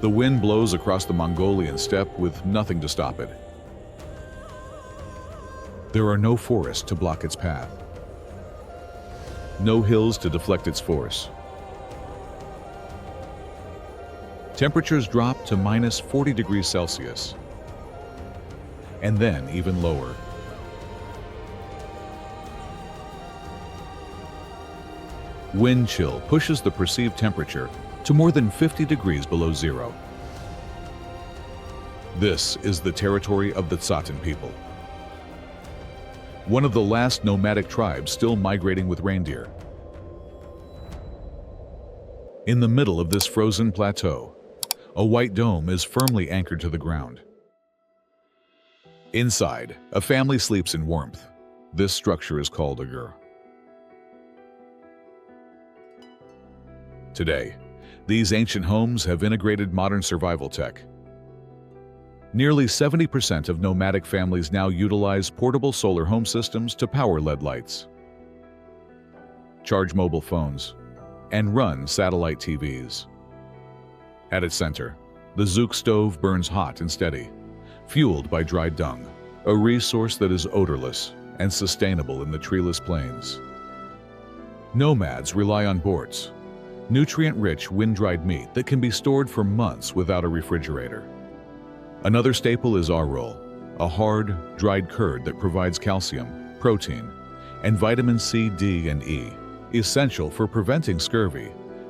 The wind blows across the Mongolian steppe with nothing to stop it. There are no forests to block its path, no hills to deflect its force. Temperatures drop to minus 40 degrees Celsius, and then even lower. Wind chill pushes the perceived temperature to more than 50 degrees below zero. This is the territory of the Tsaten people, one of the last nomadic tribes still migrating with reindeer. In the middle of this frozen plateau, a white dome is firmly anchored to the ground. Inside, a family sleeps in warmth. This structure is called a gur. Today, these ancient homes have integrated modern survival tech. Nearly 70% of nomadic families now utilize portable solar home systems to power LED lights, charge mobile phones, and run satellite TVs. At its center, the Zook stove burns hot and steady, fueled by dried dung, a resource that is odorless and sustainable in the treeless plains. Nomads rely on borts, nutrient-rich wind-dried meat that can be stored for months without a refrigerator. Another staple is arrol, a hard, dried curd that provides calcium, protein, and vitamin C, D, and E, essential for preventing scurvy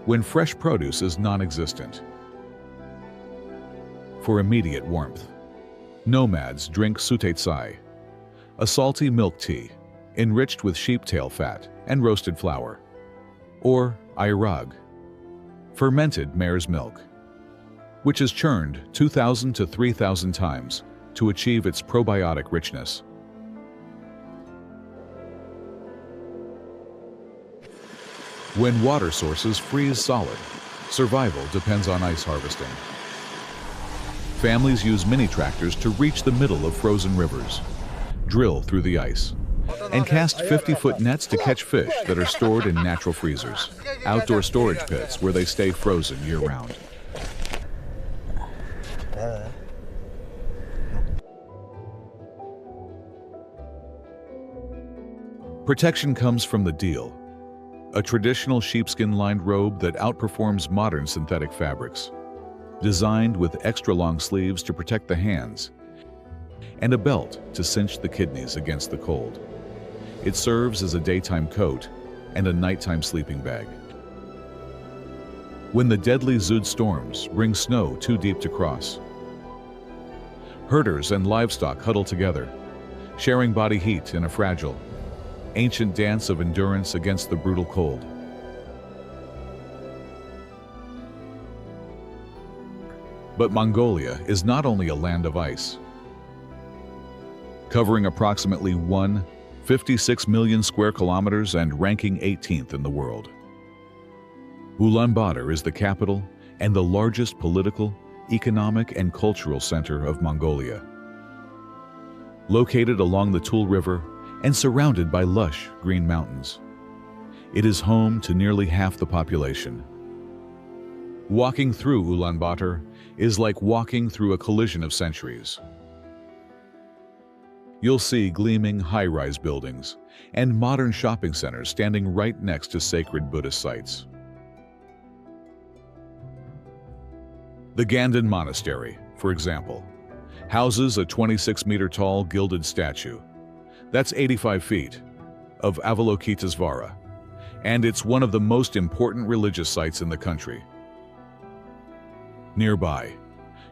when fresh produce is non-existent. For immediate warmth, nomads drink sutetsai, a salty milk tea enriched with sheep-tail fat and roasted flour, or airag, fermented mare's milk, which is churned 2,000 to 3,000 times to achieve its probiotic richness. When water sources freeze solid, survival depends on ice harvesting. Families use mini-tractors to reach the middle of frozen rivers, drill through the ice, and cast 50-foot nets to catch fish that are stored in natural freezers, outdoor storage pits where they stay frozen year-round. Protection comes from the deal, a traditional sheepskin-lined robe that outperforms modern synthetic fabrics, designed with extra-long sleeves to protect the hands, and a belt to cinch the kidneys against the cold. It serves as a daytime coat and a nighttime sleeping bag. When the deadly Zud storms bring snow too deep to cross, herders and livestock huddle together, sharing body heat in a fragile, ancient dance of endurance against the brutal cold. But Mongolia is not only a land of ice. Covering approximately 156 million square kilometers and ranking 18th in the world, Ulaanbaatar is the capital and the largest political, economic, and cultural center of Mongolia. Located along the Tul River and surrounded by lush green mountains, it is home to nearly half the population. Walking through Ulaanbaatar is like walking through a collision of centuries. You'll see gleaming high-rise buildings and modern shopping centers standing right next to sacred Buddhist sites. The Ganden Monastery, for example, houses a 26-meter-tall gilded statue, that's 85 feet, of Avalokitesvara, and it's one of the most important religious sites in the country. Nearby,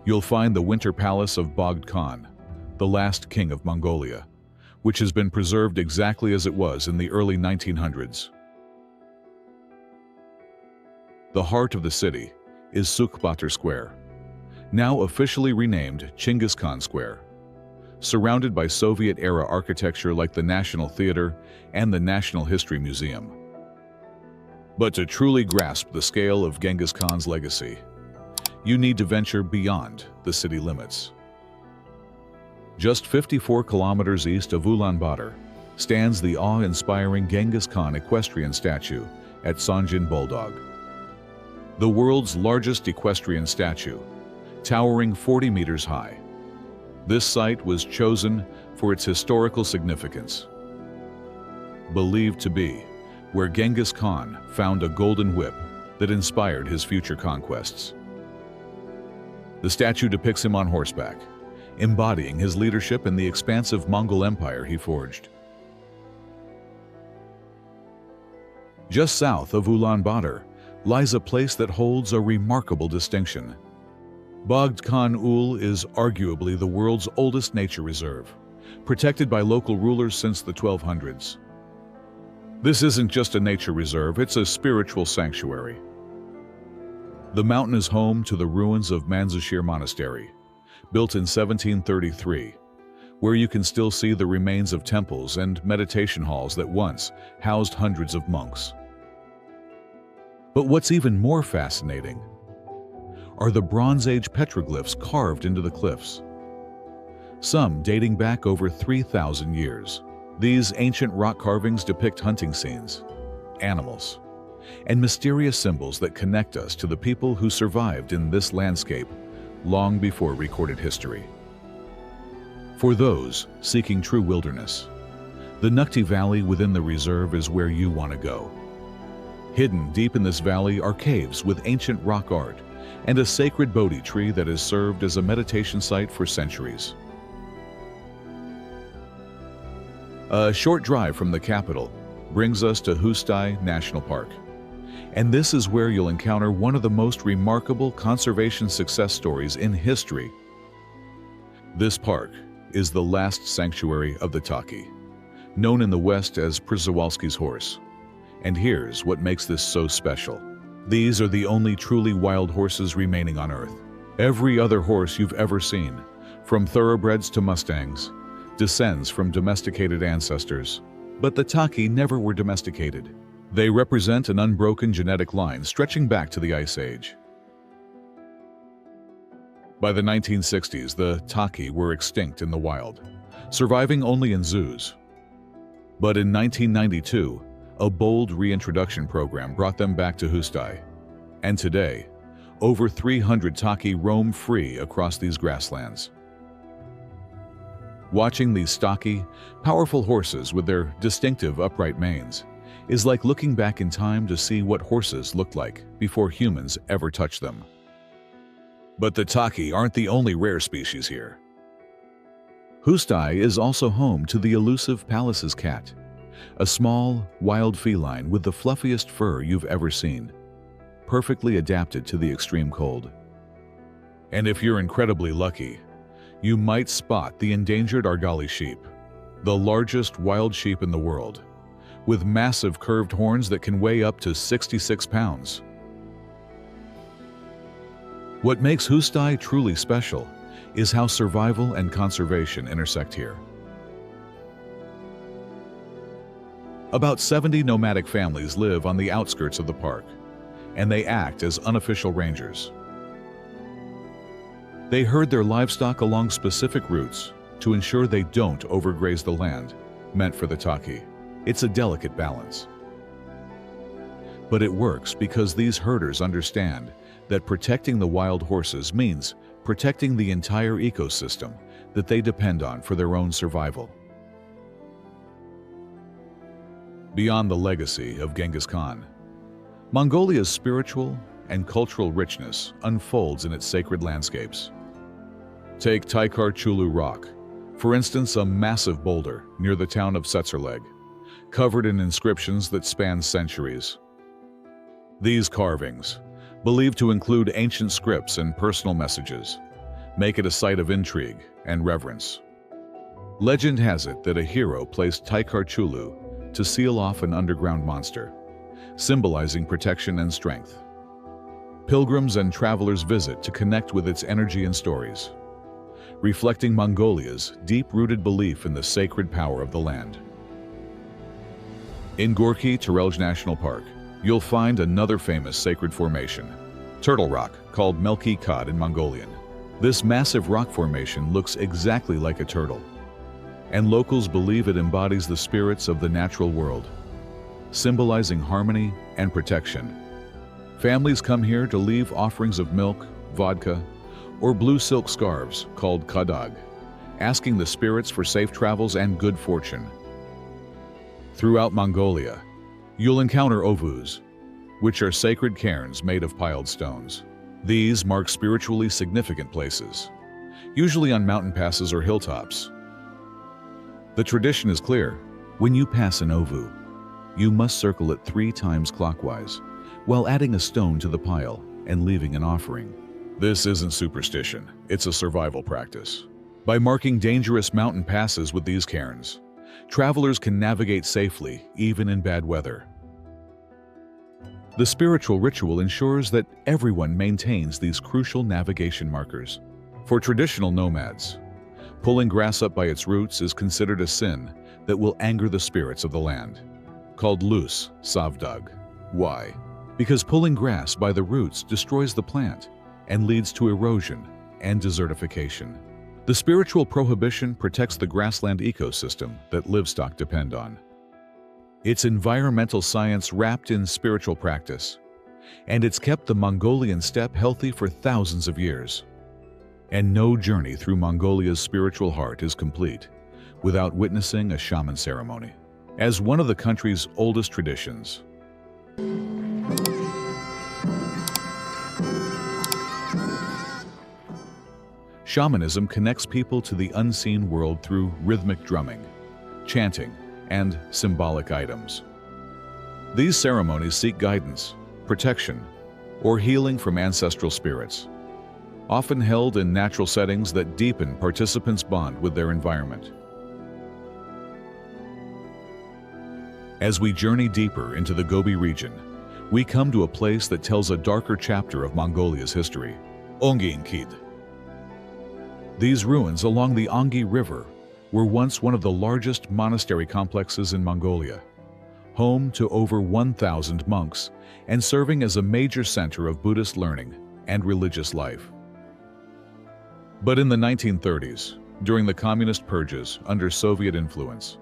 you'll find the winter palace of Bogd Khan, the last king of Mongolia, which has been preserved exactly as it was in the early 1900s. The heart of the city is Sukbatar Square, now officially renamed Chinggis Khan Square, surrounded by Soviet-era architecture like the National Theater and the National History Museum. But to truly grasp the scale of Genghis Khan's legacy, you need to venture beyond the city limits. Just 54 kilometers east of Ulaanbaatar stands the awe-inspiring Genghis Khan equestrian statue at Sanjin Bulldog. The world's largest equestrian statue, towering 40 meters high. This site was chosen for its historical significance, believed to be where Genghis Khan found a golden whip that inspired his future conquests. The statue depicts him on horseback, embodying his leadership in the expansive Mongol Empire he forged. Just south of Ulaanbaatar lies a place that holds a remarkable distinction. Bagd Khan Ul is arguably the world's oldest nature reserve, protected by local rulers since the 1200s. This isn't just a nature reserve, it's a spiritual sanctuary. The mountain is home to the ruins of Manzashir Monastery, built in 1733, where you can still see the remains of temples and meditation halls that once housed hundreds of monks. But what's even more fascinating are the Bronze Age petroglyphs carved into the cliffs, some dating back over 3,000 years. These ancient rock carvings depict hunting scenes, animals, and mysterious symbols that connect us to the people who survived in this landscape long before recorded history. For those seeking true wilderness, the Nukti Valley within the reserve is where you want to go. Hidden deep in this valley are caves with ancient rock art and a sacred Bodhi tree that has served as a meditation site for centuries. A short drive from the capital brings us to Hustai National Park, and this is where you'll encounter one of the most remarkable conservation success stories in history. This park is the last sanctuary of the Taki, known in the West as Przewalski's horse. And here's what makes this so special. These are the only truly wild horses remaining on Earth. Every other horse you've ever seen, from thoroughbreds to mustangs, descends from domesticated ancestors. But the Taki never were domesticated. They represent an unbroken genetic line stretching back to the Ice Age. By the 1960s, the Taki were extinct in the wild, surviving only in zoos. But in 1992, a bold reintroduction program brought them back to Hustai. And today, over 300 Taki roam free across these grasslands. Watching these stocky, powerful horses with their distinctive upright manes is like looking back in time to see what horses looked like before humans ever touched them. But the Taki aren't the only rare species here. Hustai is also home to the elusive Pallas's cat, a small, wild feline with the fluffiest fur you've ever seen, perfectly adapted to the extreme cold. And if you're incredibly lucky, you might spot the endangered Argali sheep, the largest wild sheep in the world, with massive curved horns that can weigh up to 66 pounds. What makes Hustai truly special is how survival and conservation intersect here. About 70 nomadic families live on the outskirts of the park, and they act as unofficial rangers. They herd their livestock along specific routes to ensure they don't overgraze the land meant for the Taki. It's a delicate balance. But it works because these herders understand that protecting the wild horses means protecting the entire ecosystem that they depend on for their own survival. Beyond the legacy of Genghis Khan, Mongolia's spiritual and cultural richness unfolds in its sacred landscapes. Take Taikar Chulu Rock, for instance, a massive boulder near the town of Setserleg, covered in inscriptions that span centuries. These carvings, believed to include ancient scripts and personal messages, make it a site of intrigue and reverence. Legend has it that a hero placed Taikar Chulu to seal off an underground monster, symbolizing protection and strength. Pilgrims and travelers visit to connect with its energy and stories, reflecting Mongolia's deep-rooted belief in the sacred power of the land. In Gorky Terelj National Park, you'll find another famous sacred formation, Turtle Rock, called Melki Kad in Mongolian. This massive rock formation looks exactly like a turtle, and locals believe it embodies the spirits of the natural world, symbolizing harmony and protection. Families come here to leave offerings of milk, vodka, or blue silk scarves called kadag, asking the spirits for safe travels and good fortune. Throughout Mongolia, you'll encounter ovus, which are sacred cairns made of piled stones. These mark spiritually significant places, usually on mountain passes or hilltops. The tradition is clear. When you pass an ovu, you must circle it 3 times clockwise, while adding a stone to the pile and leaving an offering. This isn't superstition, it's a survival practice. By marking dangerous mountain passes with these cairns, travelers can navigate safely, even in bad weather. The spiritual ritual ensures that everyone maintains these crucial navigation markers. For traditional nomads, pulling grass up by its roots is considered a sin that will anger the spirits of the land, called lus savdag. Why? Because pulling grass by the roots destroys the plant and leads to erosion and desertification. The spiritual prohibition protects the grassland ecosystem that livestock depend on. It's environmental science wrapped in spiritual practice, and it's kept the Mongolian steppe healthy for thousands of years. And no journey through Mongolia's spiritual heart is complete without witnessing a shaman ceremony. As one of the country's oldest traditions, shamanism connects people to the unseen world through rhythmic drumming, chanting, and symbolic items. These ceremonies seek guidance, protection, or healing from ancestral spirits, often held in natural settings that deepen participants' bond with their environment. As we journey deeper into the Gobi region, we come to a place that tells a darker chapter of Mongolia's history, Ulaanbaatar. These ruins along the Ongi River were once one of the largest monastery complexes in Mongolia, home to over 1,000 monks and serving as a major center of Buddhist learning and religious life. But in the 1930s, during the communist purges under Soviet influence,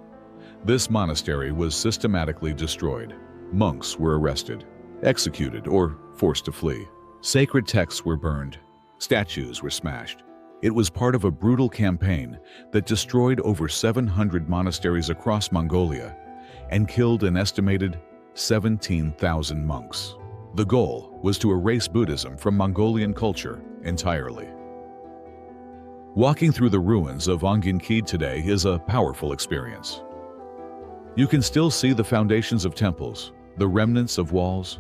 this monastery was systematically destroyed. Monks were arrested, executed, or forced to flee. Sacred texts were burned, statues were smashed. It was part of a brutal campaign that destroyed over 700 monasteries across Mongolia and killed an estimated 17,000 monks. The goal was to erase Buddhism from Mongolian culture entirely. Walking through the ruins of Ulaanbaatar today is a powerful experience. You can still see the foundations of temples, the remnants of walls,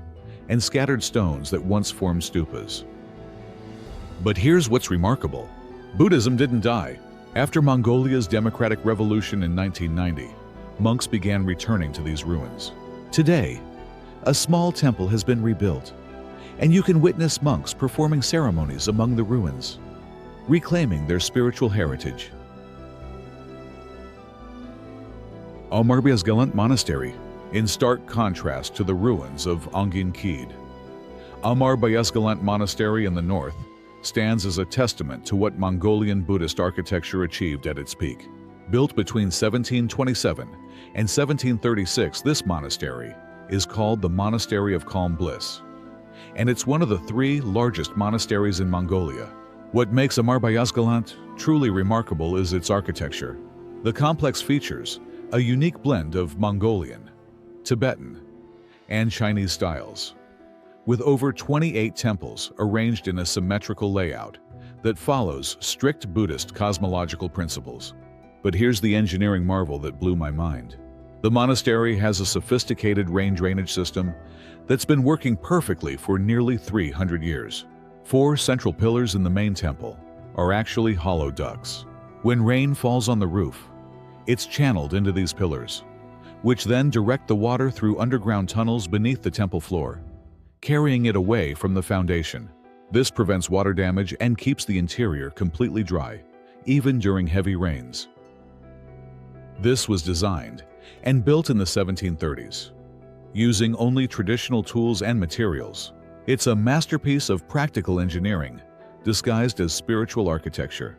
and scattered stones that once formed stupas. But here's what's remarkable. Buddhism didn't die. After Mongolia's democratic revolution in 1990, monks began returning to these ruins. Today, a small temple has been rebuilt, and you can witness monks performing ceremonies among the ruins, reclaiming their spiritual heritage. Ulaanbaatar Monastery, in stark contrast to the ruins of Ulaanbaatar. Ulaanbaatar Monastery in the north stands as a testament to what Mongolian Buddhist architecture achieved at its peak. Built between 1727 and 1736, this monastery is called the Monastery of Calm Bliss, and it's one of the 3 largest monasteries in Mongolia. What makes Ulaanbaatar truly remarkable is its architecture. The complex features a unique blend of Mongolian, Tibetan, and Chinese styles, with over 28 temples arranged in a symmetrical layout that follows strict Buddhist cosmological principles. But here's the engineering marvel that blew my mind. The monastery has a sophisticated rain drainage system that's been working perfectly for nearly 300 years. 4 central pillars in the main temple are actually hollow ducts. When rain falls on the roof, it's channeled into these pillars, which then direct the water through underground tunnels beneath the temple floor, carrying it away from the foundation. This prevents water damage and keeps the interior completely dry, even during heavy rains. This was designed and built in the 1730s, using only traditional tools and materials. It's a masterpiece of practical engineering, disguised as spiritual architecture.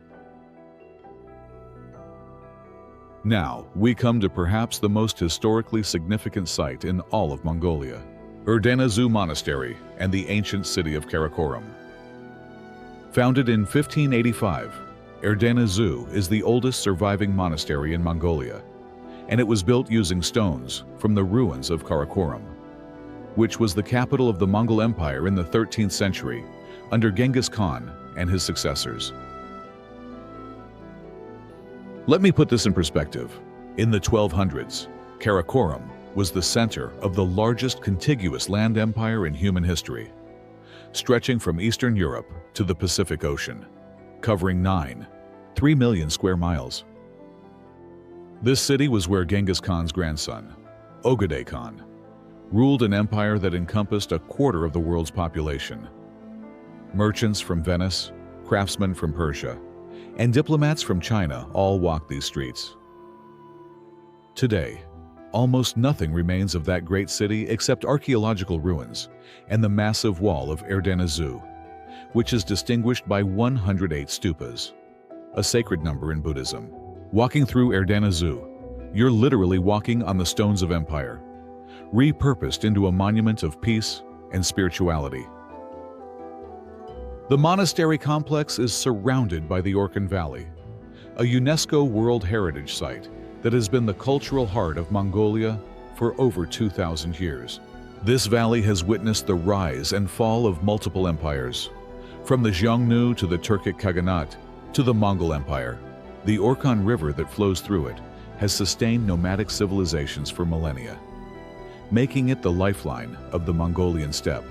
Now, we come to perhaps the most historically significant site in all of Mongolia, Erdene Monastery and the ancient city of Karakorum. Founded in 1585, Erdene-Zu is the oldest surviving monastery in Mongolia, and it was built using stones from the ruins of Karakorum, which was the capital of the Mongol Empire in the 13th century under Genghis Khan and his successors. Let me put this in perspective. In the 1200s, Karakorum was the center of the largest contiguous land empire in human history, stretching from Eastern Europe to the Pacific Ocean, covering 3 million square miles. This city was where Genghis Khan's grandson, Ogedei Khan, ruled an empire that encompassed a quarter of the world's population. Merchants from Venice, craftsmen from Persia, and diplomats from China all walked these streets. Today, almost nothing remains of that great city except archaeological ruins and the massive wall of Erdene-Zu, which is distinguished by 108 stupas, a sacred number in Buddhism. Walking through Erdene-Zu, you're literally walking on the stones of empire, repurposed into a monument of peace and spirituality. The monastery complex is surrounded by the Orkhon Valley, a UNESCO World Heritage Site that has been the cultural heart of Mongolia for over 2,000 years. This valley has witnessed the rise and fall of multiple empires, from the Xiongnu to the Turkic Khaganate to the Mongol Empire. The Orkhon River that flows through it has sustained nomadic civilizations for millennia, making it the lifeline of the Mongolian steppe.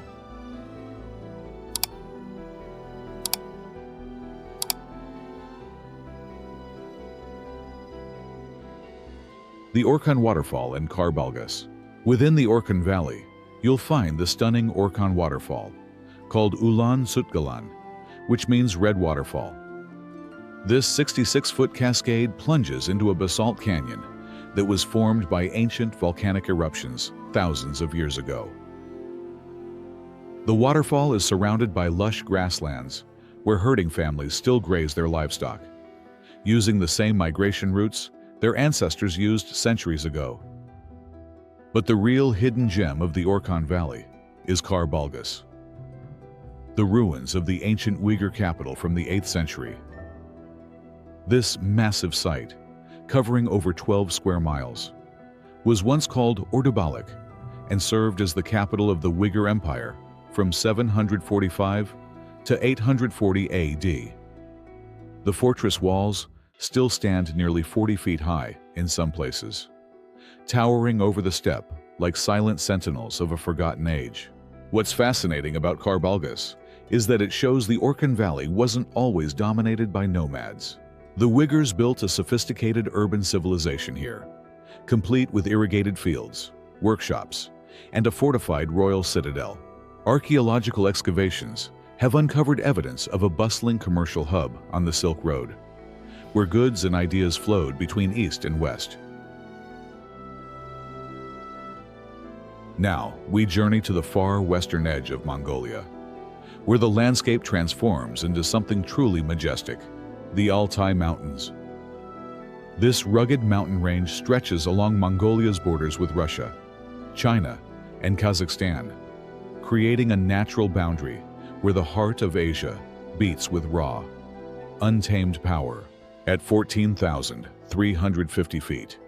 The Orkhon Waterfall in Khovsgol. Within the Orkhon Valley, you'll find the stunning Orkhon Waterfall, called Ulaanbaatar, which means red waterfall. This 66-foot cascade plunges into a basalt canyon that was formed by ancient volcanic eruptions thousands of years ago. The waterfall is surrounded by lush grasslands where herding families still graze their livestock, using the same migration routes their ancestors used centuries ago. But the real hidden gem of the Orkhon Valley is Khovsgol, the ruins of the ancient Uyghur capital from the 8th century. This massive site, covering over 12 square miles, was once called Ordubalik and served as the capital of the Uyghur Empire from 745 to 840 AD. The fortress walls still stand nearly 40 feet high in some places, towering over the steppe like silent sentinels of a forgotten age. What's fascinating about Khovsgol is that it shows the Orkhon Valley wasn't always dominated by nomads. The Uyghurs built a sophisticated urban civilization here, complete with irrigated fields, workshops, and a fortified royal citadel. Archaeological excavations have uncovered evidence of a bustling commercial hub on the Silk Road, where goods and ideas flowed between East and West. Now, we journey to the far western edge of Mongolia, where the landscape transforms into something truly majestic, the Altai Mountains. This rugged mountain range stretches along Mongolia's borders with Russia, China, and Kazakhstan, creating a natural boundary where the heart of Asia beats with raw, untamed power. At 14,350 feet,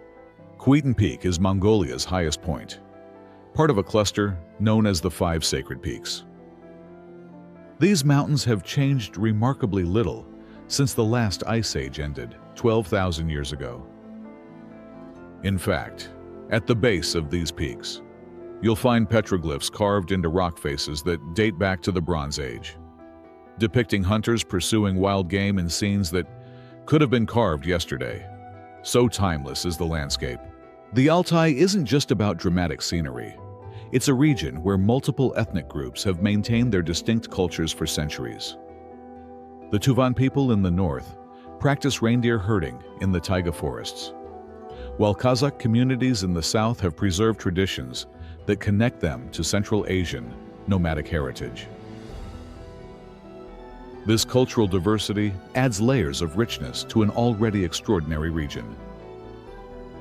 Khuyten Peak is Mongolia's highest point, part of a cluster known as the Five Sacred Peaks. These mountains have changed remarkably little since the last ice age ended 12,000 years ago. In fact, at the base of these peaks, you'll find petroglyphs carved into rock faces that date back to the Bronze Age, depicting hunters pursuing wild game in scenes that could have been carved yesterday. So timeless is the landscape. The Altai isn't just about dramatic scenery. It's a region where multiple ethnic groups have maintained their distinct cultures for centuries. The Tuvan people in the north practice reindeer herding in the taiga forests, while Kazakh communities in the south have preserved traditions that connect them to Central Asian nomadic heritage. This cultural diversity adds layers of richness to an already extraordinary region.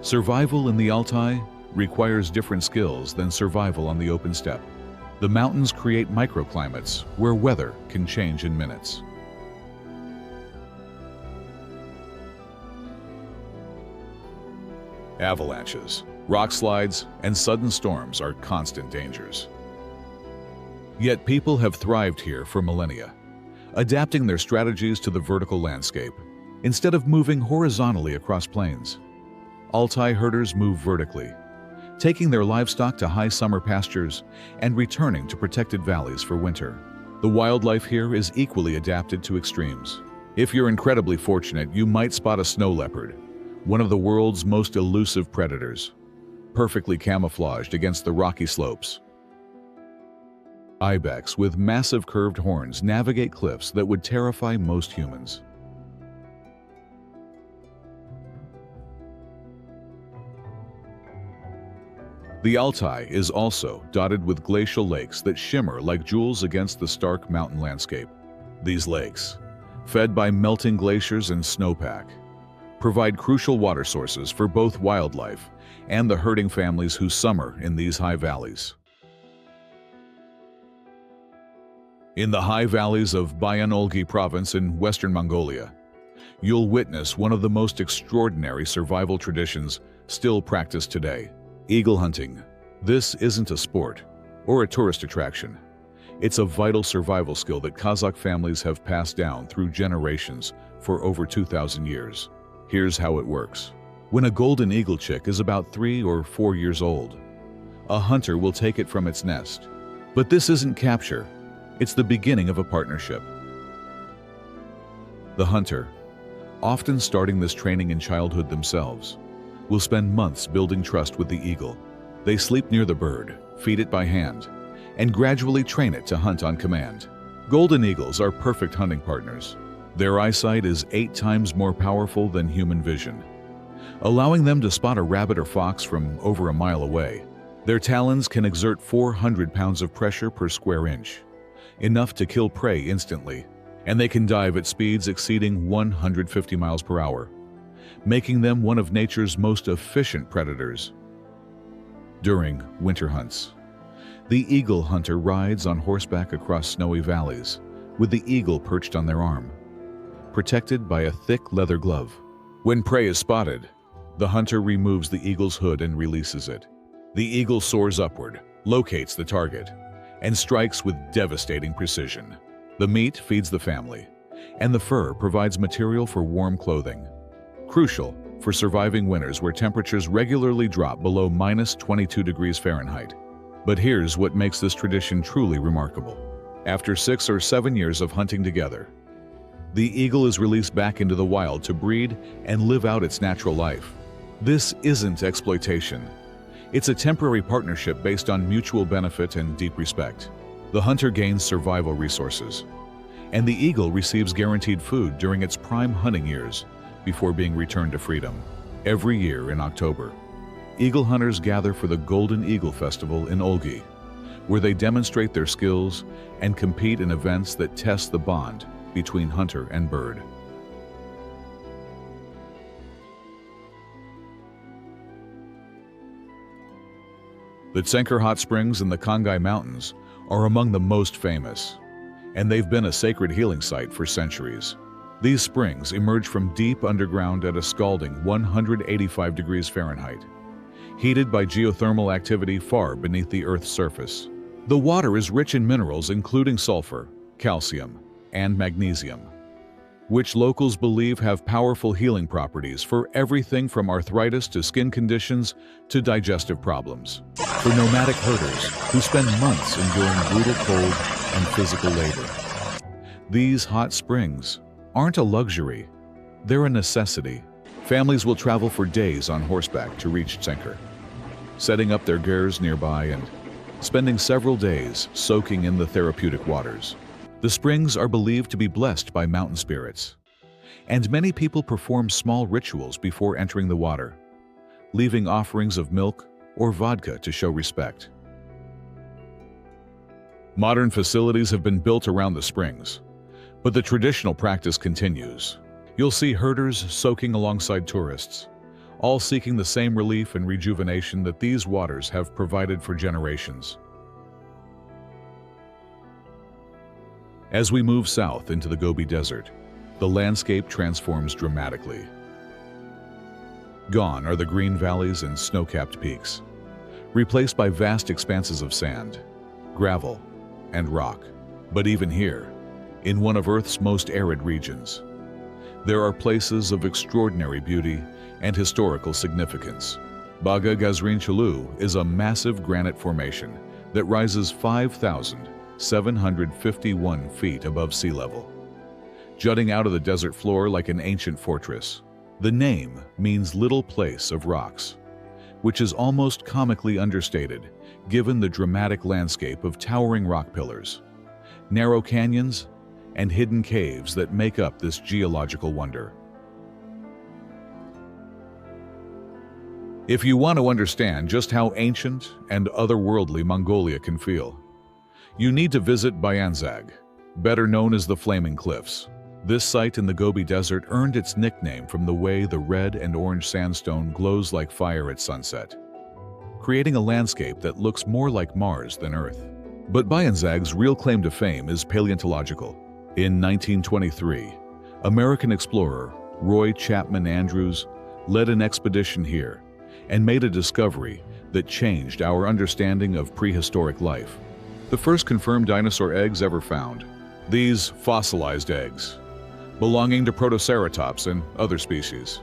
Survival in the Altai requires different skills than survival on the open steppe. The mountains create microclimates where weather can change in minutes. Avalanches, rock slides, and sudden storms are constant dangers. Yet people have thrived here for millennia, adapting their strategies to the vertical landscape instead of moving horizontally across plains. Altai herders move vertically, taking their livestock to high summer pastures and returning to protected valleys for winter. The wildlife here is equally adapted to extremes. If you're incredibly fortunate, you might spot a snow leopard, one of the world's most elusive predators, perfectly camouflaged against the rocky slopes. Ibex with massive curved horns navigate cliffs that would terrify most humans. The Altai is also dotted with glacial lakes that shimmer like jewels against the stark mountain landscape. These lakes, fed by melting glaciers and snowpack, provide crucial water sources for both wildlife and the herding families who summer in these high valleys. In the high valleys of Bayan-Olgi province in western Mongolia, you'll witness one of the most extraordinary survival traditions still practiced today: eagle hunting. This isn't a sport or a tourist attraction. It's a vital survival skill that Kazakh families have passed down through generations for over 2,000 years. Here's how it works. When a golden eagle chick is about 3 or 4 years old, a hunter will take it from its nest. But this isn't capture. It's the beginning of a partnership. The hunter, often starting this training in childhood themselves, will spend months building trust with the eagle. They sleep near the bird, feed it by hand, and gradually train it to hunt on command. Golden eagles are perfect hunting partners. Their eyesight is 8 times more powerful than human vision, allowing them to spot a rabbit or fox from over a mile away. Their talons can exert 400 pounds of pressure per square inch, enough to kill prey instantly, and they can dive at speeds exceeding 150 miles per hour, making them one of nature's most efficient predators. During winter hunts, the eagle hunter rides on horseback across snowy valleys, with the eagle perched on their arm, protected by a thick leather glove. When prey is spotted, the hunter removes the eagle's hood and releases it. The eagle soars upward, locates the target, and strikes with devastating precision. The meat feeds the family, and the fur provides material for warm clothing, crucial for surviving winters where temperatures regularly drop below -22 degrees Fahrenheit. But here's what makes this tradition truly remarkable. After 6 or 7 years of hunting together, the eagle is released back into the wild to breed and live out its natural life. This isn't exploitation. It's a temporary partnership based on mutual benefit and deep respect. The hunter gains survival resources, and the eagle receives guaranteed food during its prime hunting years before being returned to freedom. Every year in October, eagle hunters gather for the Golden Eagle Festival in Olgi, where they demonstrate their skills and compete in events that test the bond between hunter and bird. The Tsenker Hot Springs in the Altai Mountains are among the most famous, and they've been a sacred healing site for centuries. These springs emerge from deep underground at a scalding 185 degrees Fahrenheit, heated by geothermal activity far beneath the Earth's surface. The water is rich in minerals including sulfur, calcium, and magnesium, which locals believe have powerful healing properties for everything from arthritis to skin conditions to digestive problems. For nomadic herders who spend months enduring brutal cold and physical labor, these hot springs aren't a luxury, they're a necessity. Families will travel for days on horseback to reach Tsenker, setting up their gers nearby and spending several days soaking in the therapeutic waters. The springs are believed to be blessed by mountain spirits, and many people perform small rituals before entering the water, leaving offerings of milk or vodka to show respect. Modern facilities have been built around the springs, but the traditional practice continues. You'll see herders soaking alongside tourists, all seeking the same relief and rejuvenation that these waters have provided for generations. As we move south into the Gobi Desert, the landscape transforms dramatically. Gone are the green valleys and snow-capped peaks, replaced by vast expanses of sand, gravel, and rock. But even here, in one of Earth's most arid regions, there are places of extraordinary beauty and historical significance. Baga Gazrin Chalu is a massive granite formation that rises 5,751 feet above sea level, jutting out of the desert floor like an ancient fortress. The name means little place of rocks, which is almost comically understated given the dramatic landscape of towering rock pillars, narrow canyons, and hidden caves that make up this geological wonder. If you want to understand just how ancient and otherworldly Mongolia can feel, you need to visit Bayanzag, better known as the Flaming Cliffs. This site in the Gobi Desert earned its nickname from the way the red and orange sandstone glows like fire at sunset, creating a landscape that looks more like Mars than Earth. But Bayanzag's real claim to fame is paleontological. In 1923, American explorer Roy Chapman Andrews led an expedition here and made a discovery that changed our understanding of prehistoric life. The first confirmed dinosaur eggs ever found. These fossilized eggs, belonging to Protoceratops and other species,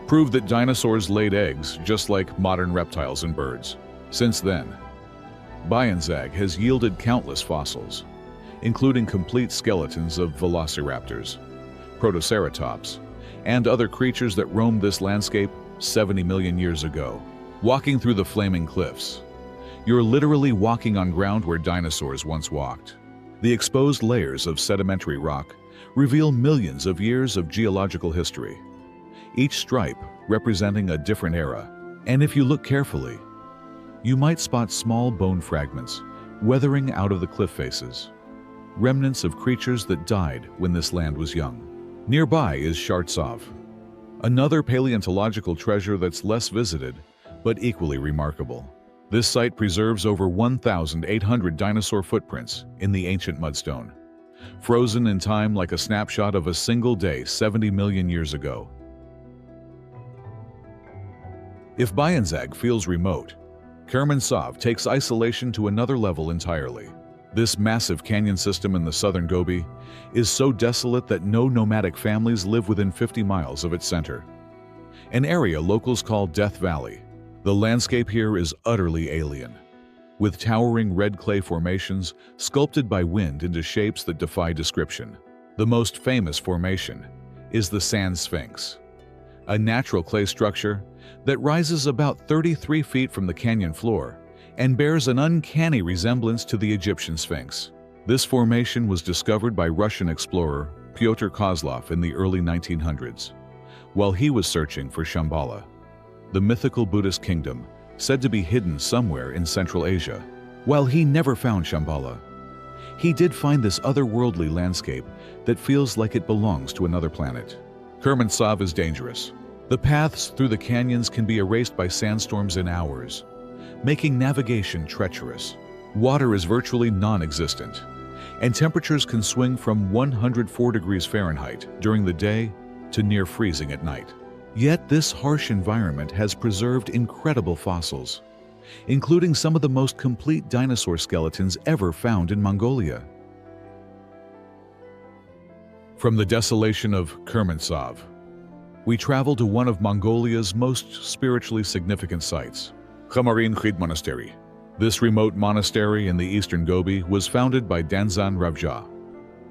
proved that dinosaurs laid eggs just like modern reptiles and birds. Since then, Bayanzag has yielded countless fossils, including complete skeletons of velociraptors, Protoceratops, and other creatures that roamed this landscape 70 million years ago. Walking through the Flaming Cliffs, you're literally walking on ground where dinosaurs once walked. The exposed layers of sedimentary rock reveal millions of years of geological history, each stripe representing a different era. And if you look carefully, you might spot small bone fragments weathering out of the cliff faces, remnants of creatures that died when this land was young. Nearby is Shartsov, another paleontological treasure that's less visited but equally remarkable. This site preserves over 1,800 dinosaur footprints in the ancient mudstone, frozen in time like a snapshot of a single day 70 million years ago. If Bayanzag feels remote, Kermanshah takes isolation to another level entirely. This massive canyon system in the southern Gobi is so desolate that no nomadic families live within 50 miles of its center, an area locals call Death Valley. The landscape here is utterly alien, with towering red clay formations sculpted by wind into shapes that defy description. The most famous formation is the Sand Sphinx, a natural clay structure that rises about 33 feet from the canyon floor and bears an uncanny resemblance to the Egyptian Sphinx. This formation was discovered by Russian explorer Pyotr Kozlov in the early 1900s, while he was searching for Shambhala, the mythical Buddhist kingdom said to be hidden somewhere in Central Asia. While he never found Shambhala, he did find this otherworldly landscape that feels like it belongs to another planet. Kermanshah is dangerous. The paths through the canyons can be erased by sandstorms in hours, making navigation treacherous. Water is virtually non-existent, and temperatures can swing from 104 degrees Fahrenheit during the day to near freezing at night. Yet this harsh environment has preserved incredible fossils, including some of the most complete dinosaur skeletons ever found in Mongolia. From the desolation of Kermanshah, we travel to one of Mongolia's most spiritually significant sites, Khamarin Khid Monastery. This remote monastery in the eastern Gobi was founded by Danzan Ravja,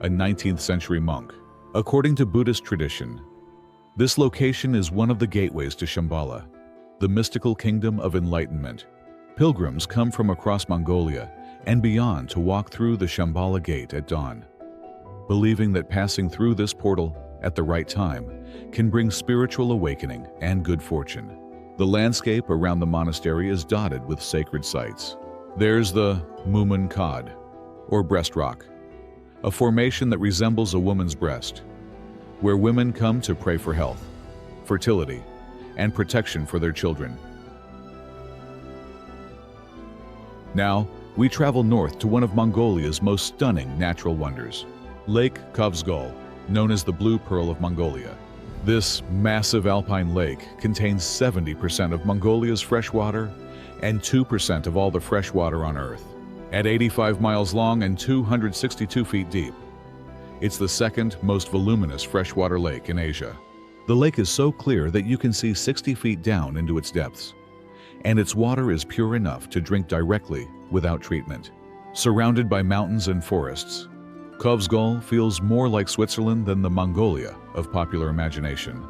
a 19th century monk. According to Buddhist tradition, this location is one of the gateways to Shambhala, the mystical kingdom of enlightenment. Pilgrims come from across Mongolia and beyond to walk through the Shambhala gate at dawn, believing that passing through this portal at the right time can bring spiritual awakening and good fortune. The landscape around the monastery is dotted with sacred sites. There's the Mumun Khad, or breast rock, a formation that resembles a woman's breast, where women come to pray for health, fertility, and protection for their children. Now, we travel north to one of Mongolia's most stunning natural wonders, Lake Khovsgol, known as the Blue Pearl of Mongolia. This massive alpine lake contains 70% of Mongolia's freshwater and 2% of all the freshwater on Earth. At 85 miles long and 262 feet deep, it's the second most voluminous freshwater lake in Asia. The lake is so clear that you can see 60 feet down into its depths, and its water is pure enough to drink directly without treatment. Surrounded by mountains and forests, Khovsgol feels more like Switzerland than the Mongolia of popular imagination.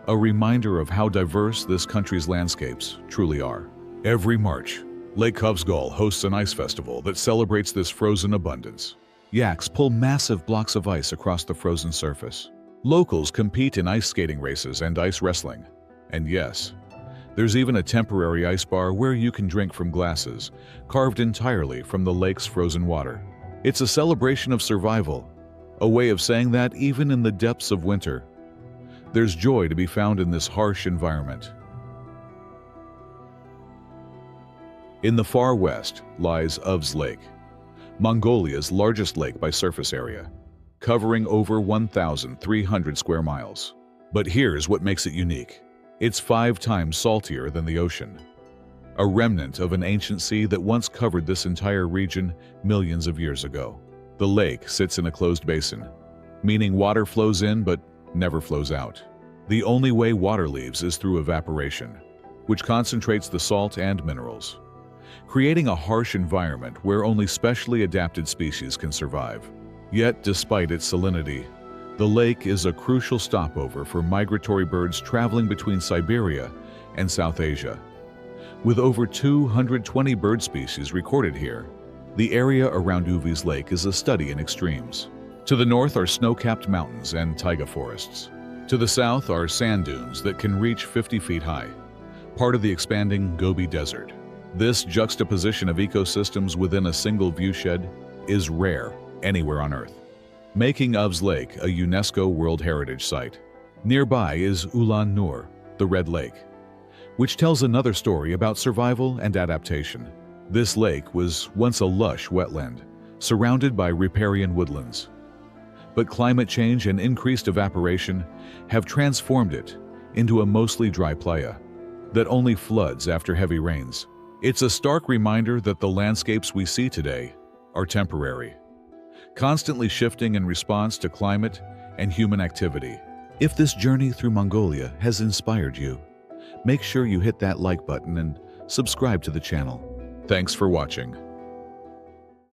A reminder of how diverse this country's landscapes truly are. Every March, Lake Khovsgol hosts an ice festival that celebrates this frozen abundance. Yaks pull massive blocks of ice across the frozen surface. Locals compete in ice skating races and ice wrestling. And yes, there's even a temporary ice bar where you can drink from glasses carved entirely from the lake's frozen water. It's a celebration of survival, a way of saying that even in the depths of winter, there's joy to be found in this harsh environment. In the far west lies Uvs Lake, Mongolia's largest lake by surface area, covering over 1,300 square miles. But here's what makes it unique. It's 5 times saltier than the ocean, a remnant of an ancient sea that once covered this entire region millions of years ago. The lake sits in a closed basin, meaning water flows in but never flows out. The only way water leaves is through evaporation, which concentrates the salt and minerals, creating a harsh environment where only specially adapted species can survive. Yet, despite its salinity, the lake is a crucial stopover for migratory birds traveling between Siberia and South Asia. With over 220 bird species recorded here, the area around Uvs Lake is a study in extremes. To the north are snow-capped mountains and taiga forests. To the south are sand dunes that can reach 50 feet high, part of the expanding Gobi Desert. This juxtaposition of ecosystems within a single viewshed is rare anywhere on Earth, making Uvs Lake a UNESCO World Heritage Site. Nearby is Ulaanbaatar, the Red Lake, which tells another story about survival and adaptation. This lake was once a lush wetland, surrounded by riparian woodlands. But climate change and increased evaporation have transformed it into a mostly dry playa that only floods after heavy rains. It's a stark reminder that the landscapes we see today are temporary, constantly shifting in response to climate and human activity. If this journey through Mongolia has inspired you, make sure you hit that like button and subscribe to the channel. Thanks for watching.